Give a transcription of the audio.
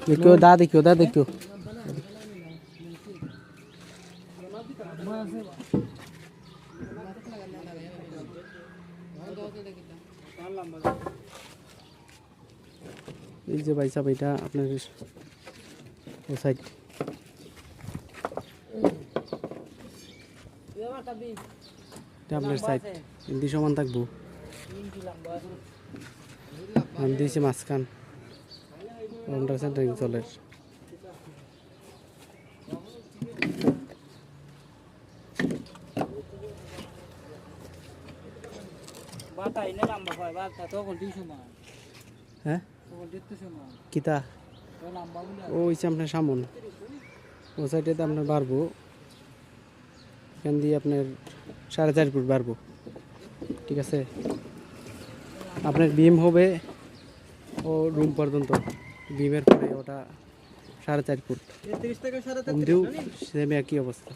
देखो दा देखो এই যে ভাই সাহেব এটা আপনার ও সাইড এটা আপনার সাইড হিন্দি সমান থাকবো আমি দিয়েছি মাঝখান রাউন্ডার সেন্টারিং চলের হ্যাঁ কিতা ও হচ্ছে আপনার সামন ও সাইডে আপনার বাড়বো এখান দিয়ে আপনার 4.5 ফুট বাড়বো ঠিক আছে আপনার বিম হবে ও রুম পর্যন্ত বিমের পরে ওটা 4.5 ফুট সেম একই অবস্থা